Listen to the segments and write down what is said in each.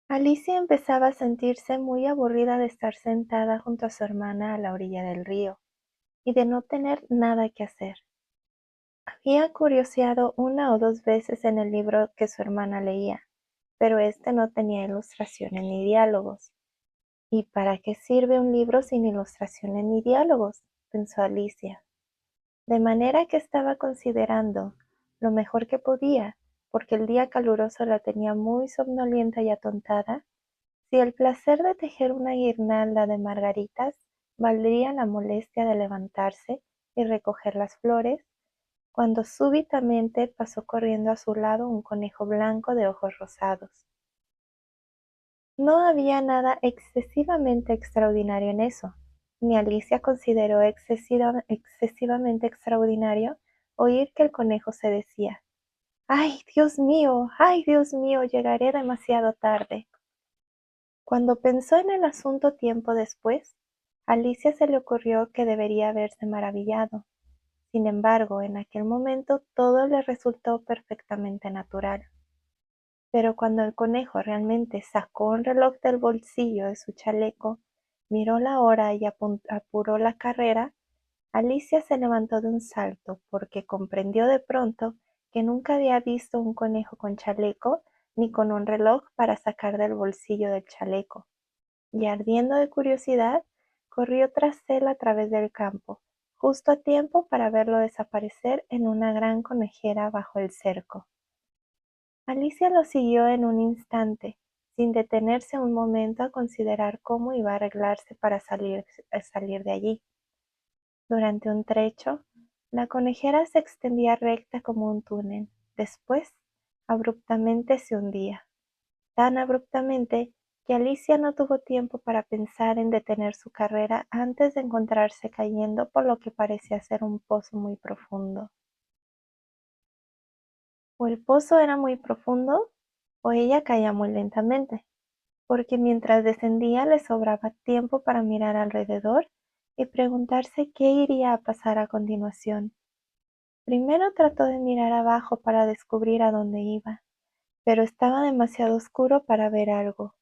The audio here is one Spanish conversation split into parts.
Alicia empezaba a sentirse muy aburrida de estar sentada junto a su hermana a la orilla del río y de no tener nada que hacer. Había curioseado una o dos veces en el libro que su hermana leía, pero este no tenía ilustraciones ni diálogos. ¿Y para qué sirve un libro sin ilustraciones ni diálogos?, pensó Alicia. De manera que estaba considerando lo mejor que podía, porque el día caluroso la tenía muy somnolienta y atontada, si el placer de tejer una guirnalda de margaritas valdría la molestia de levantarse y recoger las flores, cuando súbitamente pasó corriendo a su lado un conejo blanco de ojos rosados. No había nada excesivamente extraordinario en eso, ni Alicia consideró excesivamente extraordinario oír que el conejo se decía: ¡ay, Dios mío, llegaré demasiado tarde! Cuando pensó en el asunto tiempo después, a Alicia se le ocurrió que debería haberse maravillado. Sin embargo, en aquel momento todo le resultó perfectamente natural. Pero cuando el conejo realmente sacó un reloj del bolsillo de su chaleco, miró la hora y apuró la carrera, Alicia se levantó de un salto, porque comprendió de pronto que nunca había visto un conejo con chaleco ni con un reloj para sacar del bolsillo del chaleco, y ardiendo de curiosidad, corrió tras él a través del campo, justo a tiempo para verlo desaparecer en una gran conejera bajo el cerco. Alicia lo siguió en un instante, sin detenerse un momento a considerar cómo iba a arreglarse para salir de allí. Durante un trecho, la conejera se extendía recta como un túnel. Después, abruptamente se hundía, tan abruptamente que Alicia no tuvo tiempo para pensar en detener su carrera antes de encontrarse cayendo por lo que parecía ser un pozo muy profundo. O el pozo era muy profundo, o ella caía muy lentamente, porque mientras descendía le sobraba tiempo para mirar alrededor y preguntarse qué iría a pasar a continuación. Primero trató de mirar abajo para descubrir a dónde iba, pero estaba demasiado oscuro para ver algo.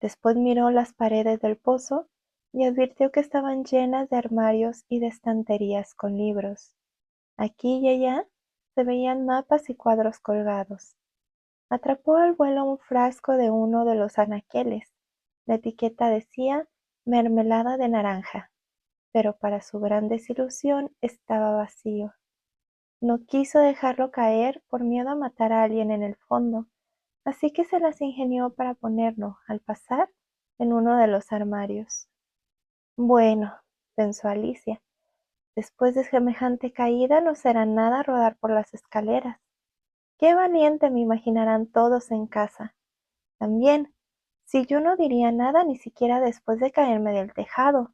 Después miró las paredes del pozo y advirtió que estaban llenas de armarios y de estanterías con libros. Aquí y allá se veían mapas y cuadros colgados. Atrapó al vuelo un frasco de uno de los anaqueles. La etiqueta decía mermelada de naranja, pero para su gran desilusión estaba vacío. No quiso dejarlo caer por miedo a matar a alguien en el fondo, así que se las ingenió para ponerlo, al pasar, en uno de los armarios. Bueno, pensó Alicia, después de semejante caída no será nada rodar por las escaleras. Qué valiente me imaginarán todos en casa. También, si yo no diría nada ni siquiera después de caerme del tejado,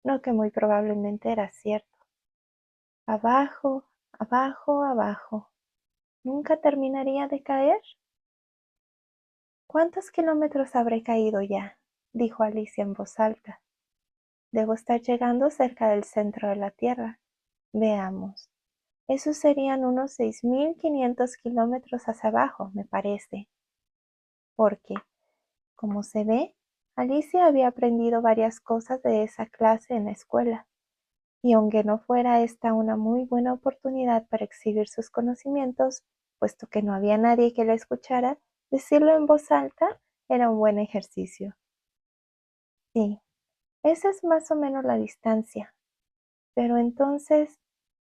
lo que muy probablemente era cierto. Abajo, abajo, abajo. ¿Nunca terminaría de caer? ¿Cuántos kilómetros habré caído ya?, dijo Alicia en voz alta. Debo estar llegando cerca del centro de la Tierra. Veamos. Esos serían unos 6.500 kilómetros hacia abajo, me parece. Porque, como se ve, Alicia había aprendido varias cosas de esa clase en la escuela, y aunque no fuera esta una muy buena oportunidad para exhibir sus conocimientos, puesto que no había nadie que la escuchara, decirlo en voz alta era un buen ejercicio. Sí, esa es más o menos la distancia, pero entonces,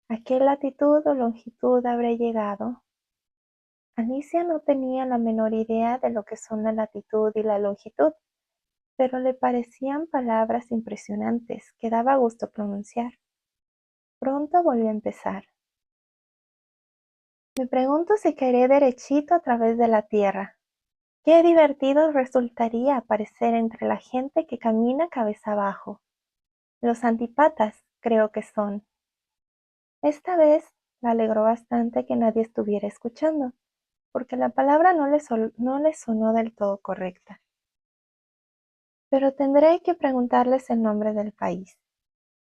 ¿a qué latitud o longitud habré llegado? Alicia no tenía la menor idea de lo que son la latitud y la longitud, pero le parecían palabras impresionantes que daba gusto pronunciar. Pronto volvió a empezar. Me pregunto si caeré derechito a través de la tierra. Qué divertido resultaría aparecer entre la gente que camina cabeza abajo. Los antipatas, creo que son. Esta vez la alegró bastante que nadie estuviera escuchando, porque la palabra no le sonó del todo correcta. Pero tendré que preguntarles el nombre del país.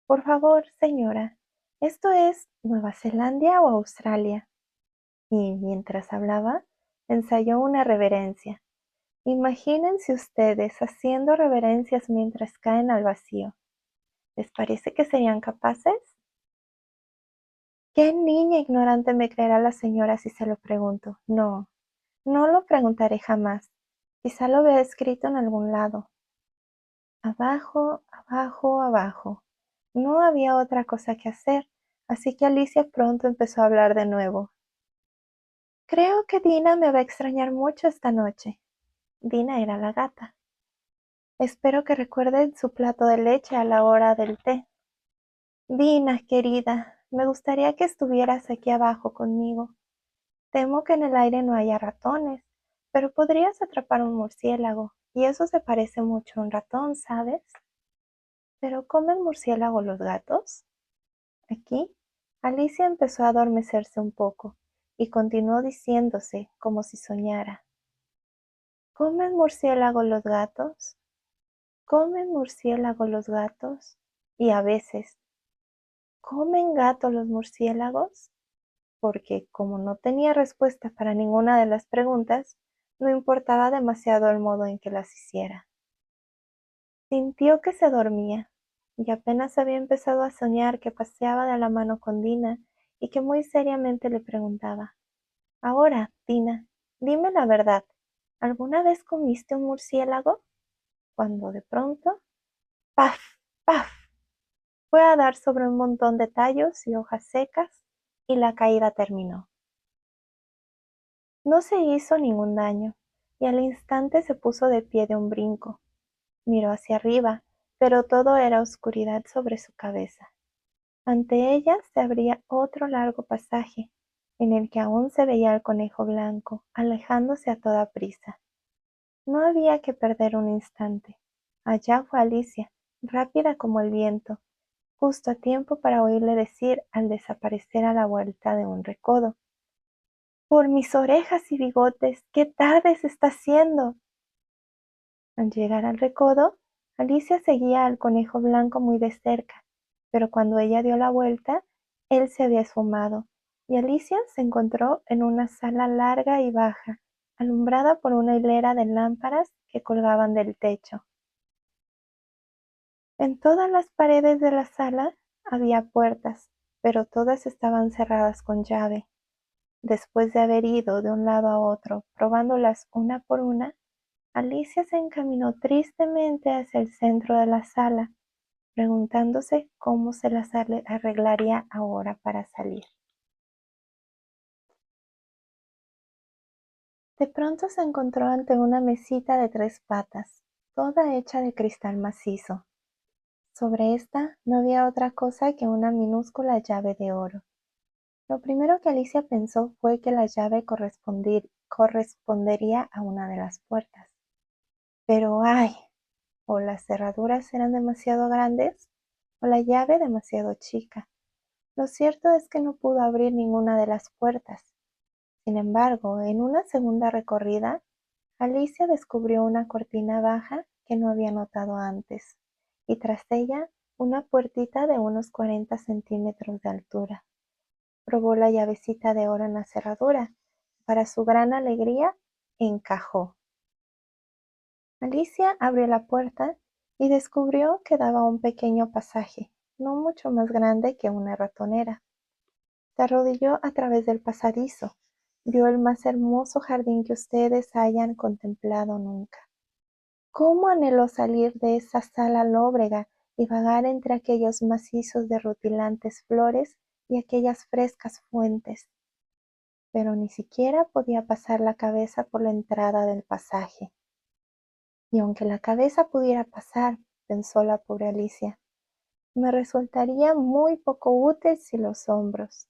Por favor, señora, ¿esto es Nueva Zelanda o Australia? Y mientras hablaba, ensayó una reverencia. Imagínense ustedes haciendo reverencias mientras caen al vacío. ¿Les parece que serían capaces? ¿Qué niña ignorante me creerá la señora si se lo pregunto? No, no lo preguntaré jamás. Quizá lo vea escrito en algún lado. Abajo, abajo, abajo. No había otra cosa que hacer, así que Alicia pronto empezó a hablar de nuevo. Creo que Dina me va a extrañar mucho esta noche. Dina era la gata. Espero que recuerde su plato de leche a la hora del té. Dina, querida, me gustaría que estuvieras aquí abajo conmigo. Temo que en el aire no haya ratones, pero podrías atrapar un murciélago, y eso se parece mucho a un ratón, ¿sabes? ¿Pero comen murciélago los gatos? Aquí, Alicia empezó a adormecerse un poco, y continuó diciéndose como si soñara. ¿Comen murciélago los gatos? ¿Comen murciélago los gatos? Y a veces, ¿comen gato los murciélagos? Porque como no tenía respuesta para ninguna de las preguntas, no importaba demasiado el modo en que las hiciera. Sintió que se dormía, y apenas había empezado a soñar que paseaba de la mano con Dina y que muy seriamente le preguntaba, «Ahora, Dina, dime la verdad, ¿alguna vez comiste un murciélago?» Cuando de pronto, ¡paf! ¡Paf! Fue a dar sobre un montón de tallos y hojas secas, y la caída terminó. No se hizo ningún daño, y al instante se puso de pie de un brinco. Miró hacia arriba, pero todo era oscuridad sobre su cabeza. Ante ella se abría otro largo pasaje, en el que aún se veía al conejo blanco, alejándose a toda prisa. No había que perder un instante. Allá fue Alicia, rápida como el viento, justo a tiempo para oírle decir al desaparecer a la vuelta de un recodo. «Por mis orejas y bigotes, ¡qué tarde se está haciendo!». Al llegar al recodo, Alicia seguía al conejo blanco muy de cerca, pero cuando ella dio la vuelta, él se había esfumado, y Alicia se encontró en una sala larga y baja, alumbrada por una hilera de lámparas que colgaban del techo. En todas las paredes de la sala había puertas, pero todas estaban cerradas con llave. Después de haber ido de un lado a otro, probándolas una por una, Alicia se encaminó tristemente hacia el centro de la sala, preguntándose cómo se las arreglaría ahora para salir. De pronto se encontró ante una mesita de 3 patas, toda hecha de cristal macizo. Sobre esta no había otra cosa que una minúscula llave de oro. Lo primero que Alicia pensó fue que la llave correspondería a una de las puertas. Pero ¡ay! O las cerraduras eran demasiado grandes, o la llave demasiado chica. Lo cierto es que no pudo abrir ninguna de las puertas. Sin embargo, en una segunda recorrida, Alicia descubrió una cortina baja que no había notado antes, y tras ella una puertita de unos 40 centímetros de altura. Probó la llavecita de oro en la cerradura. Para su gran alegría, encajó. Alicia abrió la puerta y descubrió que daba a un pequeño pasaje, no mucho más grande que una ratonera. Se arrodilló a través del pasadizo. Vio el más hermoso jardín que ustedes hayan contemplado nunca. Cómo anheló salir de esa sala lóbrega y vagar entre aquellos macizos de rutilantes flores y aquellas frescas fuentes. Pero ni siquiera podía pasar la cabeza por la entrada del pasaje. Y aunque la cabeza pudiera pasar, pensó la pobre Alicia, me resultaría muy poco útil sin los hombros.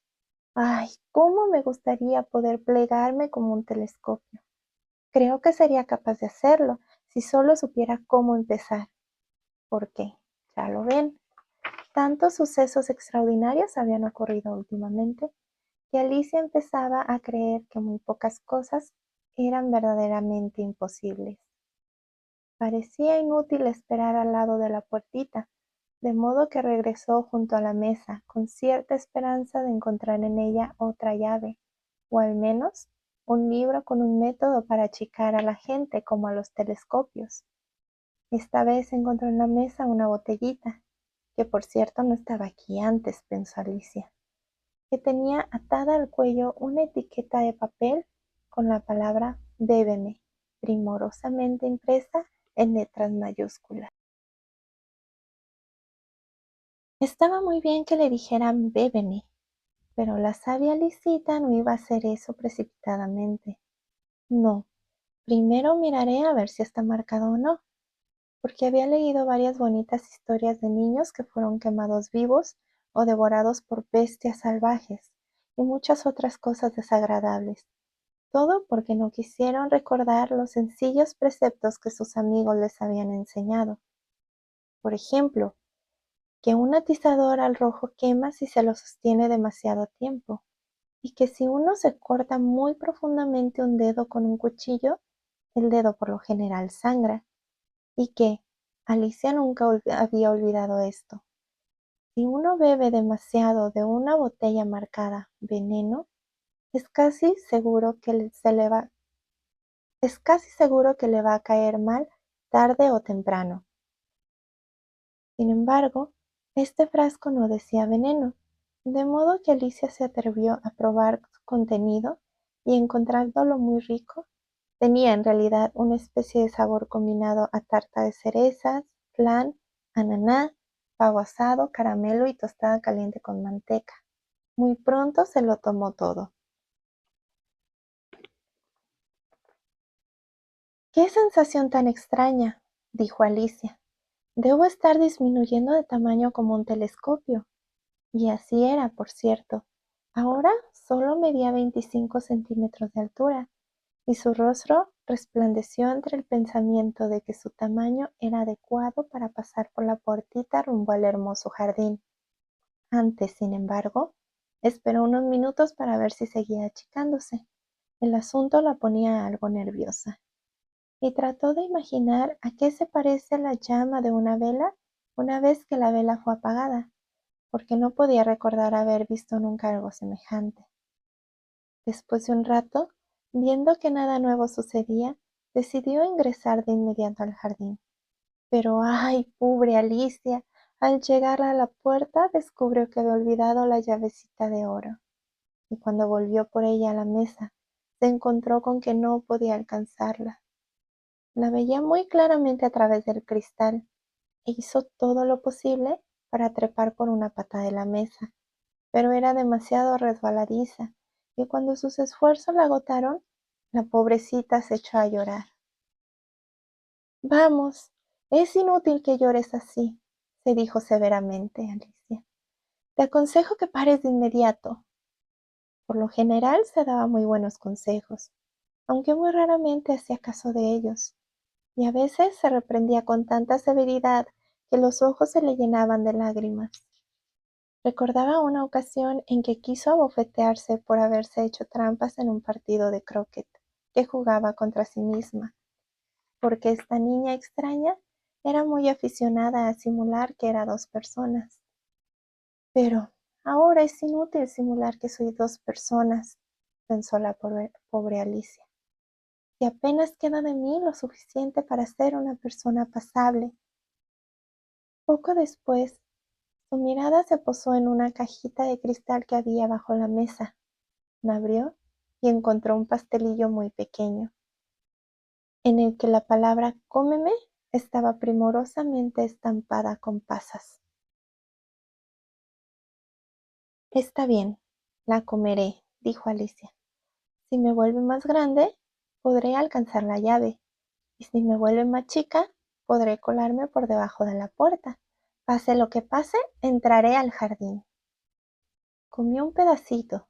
Ay, cómo me gustaría poder plegarme como un telescopio. Creo que sería capaz de hacerlo si solo supiera cómo empezar. Porque, ya lo ven, tantos sucesos extraordinarios habían ocurrido últimamente que Alicia empezaba a creer que muy pocas cosas eran verdaderamente imposibles. Parecía inútil esperar al lado de la puertita, de modo que regresó junto a la mesa, con cierta esperanza de encontrar en ella otra llave, o al menos un libro con un método para achicar a la gente como a los telescopios. Esta vez encontró en la mesa una botellita, que por cierto no estaba aquí antes, pensó Alicia, que tenía atada al cuello una etiqueta de papel con la palabra Bébeme, primorosamente impresa en letras mayúsculas. Estaba muy bien que le dijeran Bébeme, pero la sabia Lisita no iba a hacer eso precipitadamente. No, primero miraré a ver si está marcado o no, porque había leído varias bonitas historias de niños que fueron quemados vivos o devorados por bestias salvajes y muchas otras cosas desagradables. Todo porque no quisieron recordar los sencillos preceptos que sus amigos les habían enseñado. Por ejemplo, que un atizador al rojo quema si se lo sostiene demasiado tiempo, y que si uno se corta muy profundamente un dedo con un cuchillo, el dedo por lo general sangra, y que Alicia nunca había olvidado esto. Si uno bebe demasiado de una botella marcada veneno, es casi seguro que le va a caer mal tarde o temprano. Sin embargo, este frasco no decía veneno, de modo que Alicia se atrevió a probar su contenido y, encontrándolo muy rico, tenía en realidad una especie de sabor combinado a tarta de cerezas, flan, ananá, pavo asado, caramelo y tostada caliente con manteca. Muy pronto se lo tomó todo. ¡Qué sensación tan extraña!, dijo Alicia. Debo estar disminuyendo de tamaño como un telescopio. Y así era, por cierto. Ahora solo medía 25 centímetros de altura, y su rostro resplandeció entre el pensamiento de que su tamaño era adecuado para pasar por la puertita rumbo al hermoso jardín. Antes, sin embargo, esperó unos minutos para ver si seguía achicándose. El asunto la ponía algo nerviosa, y trató de imaginar a qué se parece la llama de una vela una vez que la vela fue apagada, porque no podía recordar haber visto nunca algo semejante. Después de un rato, viendo que nada nuevo sucedía, decidió ingresar de inmediato al jardín. Pero ¡ay, pobre Alicia! Al llegar a la puerta descubrió que había olvidado la llavecita de oro, y cuando volvió por ella a la mesa, se encontró con que no podía alcanzarla. La veía muy claramente a través del cristal, e hizo todo lo posible para trepar por una pata de la mesa, pero era demasiado resbaladiza, y cuando sus esfuerzos la agotaron, la pobrecita se echó a llorar. Vamos, es inútil que llores así, se dijo severamente Alicia. Te aconsejo que pares de inmediato. Por lo general se daba muy buenos consejos, aunque muy raramente hacía caso de ellos, y a veces se reprendía con tanta severidad que los ojos se le llenaban de lágrimas. Recordaba una ocasión en que quiso abofetearse por haberse hecho trampas en un partido de croquet que jugaba contra sí misma, porque esta niña extraña era muy aficionada a simular que era dos personas. Pero ahora es inútil simular que soy dos personas, pensó la pobre Alicia, y apenas queda de mí lo suficiente para ser una persona pasable. Poco después, su mirada se posó en una cajita de cristal que había bajo la mesa. La abrió y encontró un pastelillo muy pequeño, en el que la palabra cómeme estaba primorosamente estampada con pasas. Está bien, la comeré, dijo Alicia. Si me vuelve más grande, podré alcanzar la llave, y si me vuelve más chica, podré colarme por debajo de la puerta. Pase lo que pase, entraré al jardín. Comió un pedacito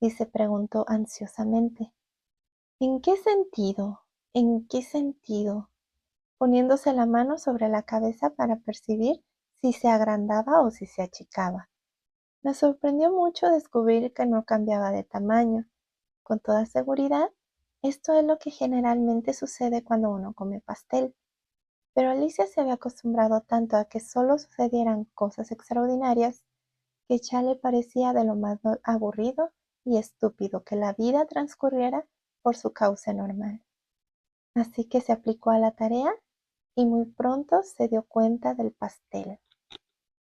y se preguntó ansiosamente: ¿en qué sentido? ¿En qué sentido? Poniéndose la mano sobre la cabeza para percibir si se agrandaba o si se achicaba. Me sorprendió mucho descubrir que no cambiaba de tamaño. Con toda seguridad, esto es lo que generalmente sucede cuando uno come pastel. Pero Alicia se había acostumbrado tanto a que solo sucedieran cosas extraordinarias, que ya le parecía de lo más aburrido y estúpido que la vida transcurriera por su cauce normal. Así que se aplicó a la tarea y muy pronto se dio cuenta del pastel.